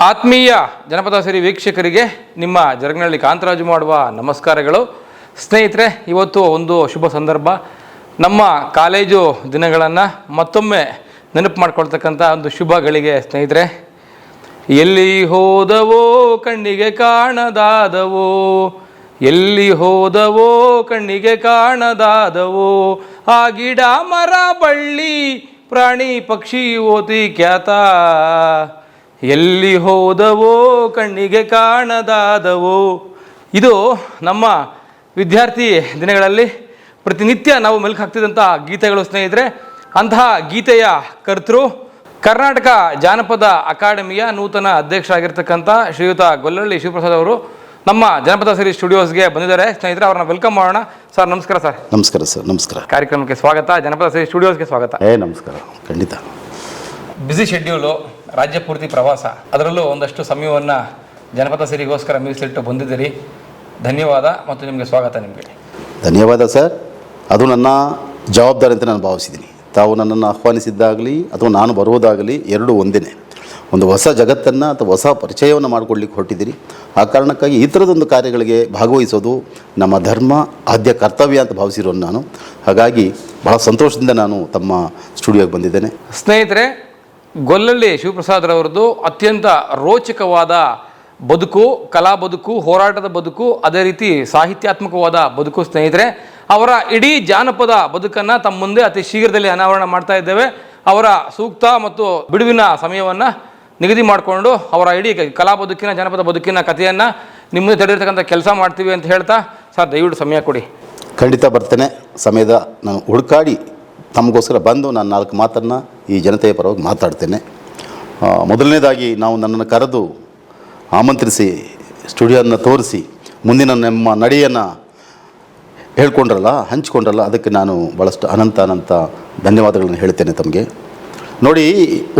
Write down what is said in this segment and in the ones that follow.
ಆತ್ಮೀಯ ಜನಪದ ಸಿರಿ ವೀಕ್ಷಕರಿಗೆ ನಿಮ್ಮ ಜರಗನಹಳ್ಳಿ ಕಾಂತರಾಜು ಮಾಡುವ ನಮಸ್ಕಾರಗಳು. ಸ್ನೇಹಿತರೆ, ಇವತ್ತು ಒಂದು ಶುಭ ಸಂದರ್ಭ. ನಮ್ಮ ಕಾಲೇಜು ದಿನಗಳನ್ನು ಮತ್ತೊಮ್ಮೆ ನೆನಪು ಮಾಡ್ಕೊಳ್ತಕ್ಕಂಥ ಒಂದು ಶುಭ ಗಳಿಗೆ. ಸ್ನೇಹಿತರೆ, ಎಲ್ಲಿ ಹೋದವೋ ಕಣ್ಣಿಗೆ ಕಾಣದಾದವೋ, ಎಲ್ಲಿ ಹೋದವೋ ಕಣ್ಣಿಗೆ ಕಾಣದಾದವೋ, ಆ ಗಿಡ ಮರ ಬಳ್ಳಿ ಪ್ರಾಣಿ ಪಕ್ಷಿ ಓತಿ ಖ್ಯಾತ, ಎಲ್ಲಿ ಹೋದವೋ ಕಣ್ಣಿಗೆ ಕಾಣದಾದವೋ. ಇದು ನಮ್ಮ ವಿದ್ಯಾರ್ಥಿ ದಿನಗಳಲ್ಲಿ ಪ್ರತಿನಿತ್ಯ ನಾವು ಮೆಲುಕು ಹಾಕ್ತಿದ್ದಂಥ ಗೀತೆಗಳು. ಸ್ನೇಹಿತರೆ, ಅಂತಹ ಗೀತೆಯ ಕರ್ತೃ ಕರ್ನಾಟಕ ಜಾನಪದ ಅಕಾಡೆಮಿಯ ನೂತನ ಅಧ್ಯಕ್ಷರಾಗಿರ್ತಕ್ಕಂಥ ಶ್ರೀಯುತ ಗೊಲ್ಲಹಳ್ಳಿ ಶಿವಪ್ರಸಾದ್ ಅವರು ನಮ್ಮ ಜನಪದ ಸಿರಿ ಸ್ಟುಡಿಯೋಸ್ಗೆ ಬಂದಿದ್ದಾರೆ. ಸ್ನೇಹಿತರೆ, ಅವ್ರನ್ನ ವೆಲ್ಕಮ್ ಮಾಡೋಣ. ಸರ್ ನಮಸ್ಕಾರ. ಸರ್ ನಮಸ್ಕಾರ. ಸರ್ ನಮಸ್ಕಾರ. ಕಾರ್ಯಕ್ರಮಕ್ಕೆ ಸ್ವಾಗತ. ಜನಪದ ಸಿರಿ ಸ್ಟುಡಿಯೋಸ್ಗೆ ಸ್ವಾಗತ. ನಮಸ್ಕಾರ. ಖಂಡಿತ. ಬ್ಯುಸಿ ಶೆಡ್ಯೂಲು, ರಾಜ್ಯ ಪೂರ್ತಿ ಪ್ರವಾಸ, ಅದರಲ್ಲೂ ಒಂದಷ್ಟು ಸಮಯವನ್ನು ಜನಪದ ಸಿರಿಗೋಸ್ಕರ ಮೀಸಲಿಟ್ಟು ಬಂದಿದ್ದೀರಿ. ಧನ್ಯವಾದ ಮತ್ತು ನಿಮಗೆ ಸ್ವಾಗತ. ನಿಮಗೆ ಧನ್ಯವಾದ ಸರ್. ಅದು ನನ್ನ ಜವಾಬ್ದಾರಿ ಅಂತ ನಾನು ಭಾವಿಸಿದ್ದೀನಿ. ತಾವು ನನ್ನನ್ನು ಆಹ್ವಾನಿಸಿದ್ದಾಗಲಿ ಅಥವಾ ನಾನು ಬರುವುದಾಗಲಿ ಎರಡೂ ಒಂದೇ. ಒಂದು ಹೊಸ ಜಗತ್ತನ್ನು ಅಥವಾ ಹೊಸ ಪರಿಚಯವನ್ನು ಮಾಡಿಕೊಡ್ಲಿಕ್ಕೆ ಹೊರಟಿದ್ದೀರಿ. ಆ ಕಾರಣಕ್ಕಾಗಿ ಈ ಥರದೊಂದು ಕಾರ್ಯಗಳಿಗೆ ಭಾಗವಹಿಸೋದು ನಮ್ಮ ಧರ್ಮ, ಆದ್ಯ ಕರ್ತವ್ಯ ಅಂತ ಭಾವಿಸಿರೋನು ನಾನು. ಹಾಗಾಗಿ ಬಹಳ ಸಂತೋಷದಿಂದ ನಾನು ತಮ್ಮ ಸ್ಟುಡಿಯೋಗೆ ಬಂದಿದ್ದೇನೆ. ಸ್ನೇಹಿತರೆ, ಗೊಲ್ಲಹಳ್ಳಿ ಶಿವಪ್ರಸಾದ್ರವ್ರದ್ದು ಅತ್ಯಂತ ರೋಚಕವಾದ ಬದುಕು, ಕಲಾ ಬದುಕು, ಹೋರಾಟದ ಬದುಕು, ಅದೇ ರೀತಿ ಸಾಹಿತ್ಯಾತ್ಮಕವಾದ ಬದುಕು. ಸ್ನೇಹಿತರೆ, ಅವರ ಇಡೀ ಜಾನಪದ ಬದುಕನ್ನು ತಮ್ಮ ಮುಂದೆ ಅತಿ ಶೀಘ್ರದಲ್ಲಿ ಅನಾವರಣ ಮಾಡ್ತಾ ಇದ್ದೇವೆ. ಅವರ ಸೂಕ್ತ ಮತ್ತು ಬಿಡುವಿನ ಸಮಯವನ್ನು ನಿಗದಿ ಮಾಡಿಕೊಂಡು ಅವರ ಇಡೀ ಕಲಾ ಬದುಕಿನ, ಜನಪದ ಬದುಕಿನ ಕಥೆಯನ್ನು ನಿಮ್ಮ ಮುಂದೆ ತೆರೆದಿರ್ತಕ್ಕಂಥ ಕೆಲಸ ಮಾಡ್ತೀವಿ ಅಂತ ಹೇಳ್ತಾ, ಸರ್ ದಯವಿಟ್ಟು ಸಮಯ ಕೊಡಿ. ಖಂಡಿತ ಬರ್ತೇನೆ. ಸಮಯದ ನಾನು ಹುಡುಕಾಡಿ ತಮಗೋಸ್ಕರ ಬಂದು ನಾನು 4 ಮಾತನ್ನು ಈ ಜನತೆಯ ಪರವಾಗಿ ಮಾತಾಡ್ತೇನೆ. ಮೊದಲನೇದಾಗಿ ನಾವು ನನ್ನನ್ನು ಕರೆದು ಆಮಂತ್ರಿಸಿ ಸ್ಟುಡಿಯೋನ ತೋರಿಸಿ ಮುಂದಿನ ನಮ್ಮ ನಡೆಯನ್ನು ಹೇಳ್ಕೊಂಡ್ರಲ್ಲ, ಹಂಚಿಕೊಂಡ್ರಲ್ಲ, ಅದಕ್ಕೆ ನಾನು ಭಾಳಷ್ಟು ಅನಂತ ಧನ್ಯವಾದಗಳನ್ನು ಹೇಳ್ತೇನೆ ತಮಗೆ. ನೋಡಿ,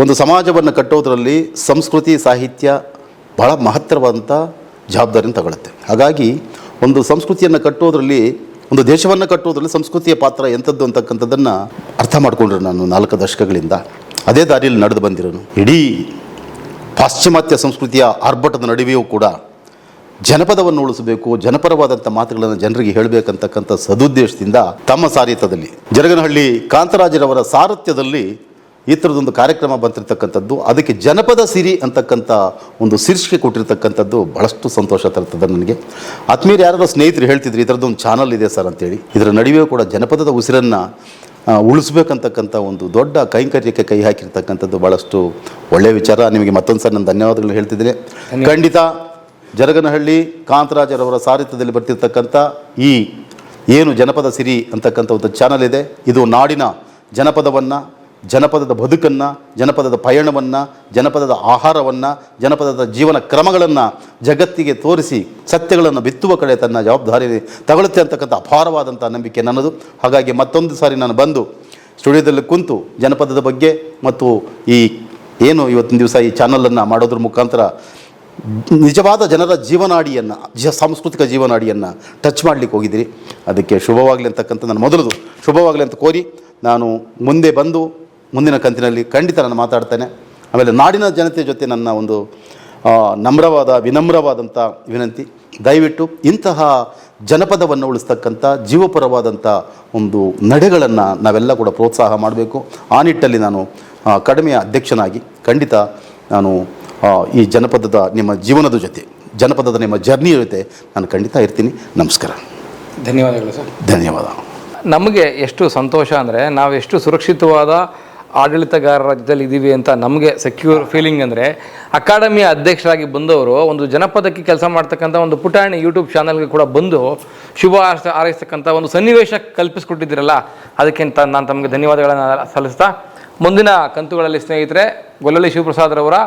ಒಂದು ಸಮಾಜವನ್ನು ಕಟ್ಟೋದರಲ್ಲಿ ಸಂಸ್ಕೃತಿ, ಸಾಹಿತ್ಯ ಭಾಳ ಮಹತ್ತರವಾದಂಥ ಜವಾಬ್ದಾರಿಯನ್ನು ತಗೊಳುತ್ತೆ. ಹಾಗಾಗಿ ಒಂದು ಸಂಸ್ಕೃತಿಯನ್ನು ಕಟ್ಟೋದರಲ್ಲಿ, ಒಂದು ದೇಶವನ್ನು ಕಟ್ಟೋದ್ರಲ್ಲಿ ಸಂಸ್ಕೃತಿಯ ಪಾತ್ರ ಎಂಥದ್ದು ಅಂತಕ್ಕಂಥದ್ದನ್ನು ಅರ್ಥ ಮಾಡಿಕೊಂಡ್ರು ನಾನು 4 ದಶಕಗಳಿಂದ. ಅದೇ ದಾರಿಯಲ್ಲಿ ನಡೆದು ಬಂದಿರೋನು. ಇಡೀ ಪಾಶ್ಚಿಮಾತ್ಯ ಸಂಸ್ಕೃತಿಯ ಆರ್ಭಟದ ನಡುವೆಯೂ ಕೂಡ ಜನಪದವನ್ನು ಉಳಿಸಬೇಕು, ಜನಪರವಾದಂಥ ಮಾತುಗಳನ್ನು ಜನರಿಗೆ ಹೇಳಬೇಕಂತಕ್ಕಂಥ ಸದುದ್ದೇಶದಿಂದ ತಮ್ಮ ಸಾರಥ್ಯದಲ್ಲಿ, ಜರಗನಹಳ್ಳಿ ಕಾಂತರಾಜರವರ ಸಾರಥ್ಯದಲ್ಲಿ ಈ ಥರದೊಂದು ಕಾರ್ಯಕ್ರಮ ಬಂತಿರತಕ್ಕಂಥದ್ದು, ಅದಕ್ಕೆ ಜನಪದ ಸಿರಿ ಅಂತಕ್ಕಂಥ ಒಂದು ಶೀರ್ಷಿಕೆ ಕೊಟ್ಟಿರ್ತಕ್ಕಂಥದ್ದು ಭಾಳಷ್ಟು ಸಂತೋಷ ತರ್ತದೆ ನನಗೆ. ಆತ್ಮೀಯರು ಯಾರು ಸ್ನೇಹಿತರು ಹೇಳ್ತಿದ್ರು, ಈ ಥರದ್ದೊಂದು ಚಾನಲ್ ಇದೆ ಸರ್ ಅಂತೇಳಿ. ಇದರ ನಡುವೆಯೂ ಕೂಡ ಜನಪದದ ಉಸಿರನ್ನು ಉಳಿಸ್ಬೇಕಂತಕ್ಕಂಥ ಒಂದು ದೊಡ್ಡ ಕೈಂಕರ್ಯಕ್ಕೆ ಕೈ ಹಾಕಿರ್ತಕ್ಕಂಥದ್ದು ಭಾಳಷ್ಟು ಒಳ್ಳೆಯ ವಿಚಾರ. ನಿಮಗೆ ಮತ್ತೊಂದು ಸರ್ ನಾನು ಧನ್ಯವಾದಗಳು ಹೇಳ್ತಿದ್ದೀನಿ. ಖಂಡಿತ ಜರಗನಹಳ್ಳಿ ಕಾಂತರಾಜರವರ ಸಾರಥ್ಯದಲ್ಲಿ ಬರ್ತಿರ್ತಕ್ಕಂಥ ಈ ಏನು ಜನಪದ ಸಿರಿ ಅಂತಕ್ಕಂಥ ಒಂದು ಚಾನಲ್ ಇದೆ, ಇದು ನಾಡಿನ ಜನಪದವನ್ನು, ಜನಪದದ ಬದುಕನ್ನು, ಜನಪದದ ಪಯಣವನ್ನು, ಜನಪದದ ಆಹಾರವನ್ನು, ಜನಪದದ ಜೀವನ ಕ್ರಮಗಳನ್ನು ಜಗತ್ತಿಗೆ ತೋರಿಸಿ ಸತ್ಯಗಳನ್ನು ಬಿತ್ತುವ ಕಡೆ ತನ್ನ ಜವಾಬ್ದಾರಿ ತಗೊಳುತ್ತೆ ಅಂತಕ್ಕಂಥ ಅಪಾರವಾದಂಥ ನಂಬಿಕೆ ನನ್ನದು. ಹಾಗಾಗಿ ಮತ್ತೊಂದು ಸಾರಿ ನಾನು ಬಂದು ಸ್ಟುಡಿಯೋದಲ್ಲಿ ಕುಂತು ಜನಪದದ ಬಗ್ಗೆ ಮತ್ತು ಈ ಏನು ಇವತ್ತಿನ ದಿವಸ ಈ ಚಾನಲನ್ನು ಮಾಡೋದ್ರ ಮುಖಾಂತರ ನಿಜವಾದ ಜನರ ಜೀವನಾಡಿಯನ್ನು, ಸಾಂಸ್ಕೃತಿಕ ಜೀವನಾಡಿಯನ್ನು ಟಚ್ ಮಾಡಲಿಕ್ಕೆ ಹೋಗಿದ್ದೀರಿ. ಅದಕ್ಕೆ ಶುಭವಾಗಲಿ ಅಂತಕ್ಕಂಥ ನಾನು ಮೊದಲದು ಶುಭವಾಗಲಿ ಅಂತ ಕೋರಿ ನಾನು ಮುಂದೆ ಬಂದು ಮುಂದಿನ ಕಂತಿನಲ್ಲಿ ಖಂಡಿತ ನಾನು ಮಾತಾಡ್ತೇನೆ. ಆಮೇಲೆ ನಾಡಿನ ಜನತೆ ಜೊತೆ ನನ್ನ ಒಂದು ವಿನಮ್ರವಾದಂಥ ವಿನಂತಿ, ದಯವಿಟ್ಟು ಇಂತಹ ಜನಪದವನ್ನು ಉಳಿಸ್ತಕ್ಕಂಥ ಜೀವಪರವಾದಂಥ ಒಂದು ನಡೆಗಳನ್ನು ನಾವೆಲ್ಲ ಕೂಡ ಪ್ರೋತ್ಸಾಹ ಮಾಡಬೇಕು. ಆ ನಿಟ್ಟಲ್ಲಿ ನಾನು ಅಕಾಡೆಮಿಯ ಅಧ್ಯಕ್ಷನಾಗಿ ಖಂಡಿತ ನಾನು ಈ ಜನಪದದ ನಿಮ್ಮ ಜೀವನದ ಜೊತೆ, ಜನಪದದ ನಿಮ್ಮ ಜರ್ನಿಯ ಜೊತೆ ನಾನು ಖಂಡಿತ ಇರ್ತೀನಿ. ನಮಸ್ಕಾರ. ಧನ್ಯವಾದಗಳು ಸರ್. ಧನ್ಯವಾದ. ನಮಗೆ ಎಷ್ಟು ಸಂತೋಷ ಅಂದರೆ, ನಾವು ಎಷ್ಟು ಸುರಕ್ಷಿತವಾದ ಆಡಳಿತಗಾರರ ಜೊತೆಲಿ ಇದ್ದೀವಿ ಅಂತ ನಮಗೆ ಸೆಕ್ಯೂರ್ ಫೀಲಿಂಗ್ ಅಂದರೆ, ಅಕಾಡೆಮಿಯ ಅಧ್ಯಕ್ಷರಾಗಿ ಬಂದವರು ಒಂದು ಜನಪದಕ್ಕೆ ಕೆಲಸ ಮಾಡ್ತಕ್ಕಂಥ ಒಂದು ಪುಟಾಣಿ ಯೂಟ್ಯೂಬ್ ಚಾನಲ್ಗೆ ಕೂಡ ಬಂದು ಶುಭ ಹಾರೈಸ್ತಕ್ಕಂಥ ಒಂದು ಸನ್ನಿವೇಶ ಕಲ್ಪಿಸ್ಕೊಟ್ಟಿದ್ದೀರಲ್ಲ, ಅದಕ್ಕೆ ನಾನು ತಮಗೆ ಧನ್ಯವಾದಗಳನ್ನು ಸಲ್ಲಿಸ್ತಾ, ಮುಂದಿನ ಕಂತುಗಳಲ್ಲಿ ಸ್ನೇಹಿತರೆ ಗೊಲ್ಲಹಳ್ಳಿ ಶಿವಪ್ರಸಾದ್ರವರ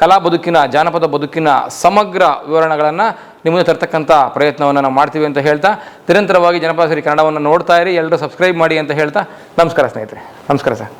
ಕಲಾ ಬದುಕಿನ, ಜಾನಪದ ಬದುಕಿನ ಸಮಗ್ರ ವಿವರಣೆಗಳನ್ನು ನಿಮ್ಮನ್ನು ತರ್ತಕ್ಕಂಥ ಪ್ರಯತ್ನವನ್ನು ನಾವು ಮಾಡ್ತೀವಿ ಅಂತ ಹೇಳ್ತಾ, ನಿರಂತರವಾಗಿ ಜನಪದ ಸಿರಿ ಕನ್ನಡವನ್ನು ನೋಡ್ತಾ ಇರಿ, ಎಲ್ಲರೂ ಸಬ್ಸ್ಕ್ರೈಬ್ ಮಾಡಿ ಅಂತ ಹೇಳ್ತಾ, ನಮಸ್ಕಾರ ಸ್ನೇಹಿತರೆ. ನಮಸ್ಕಾರ ಸರ್.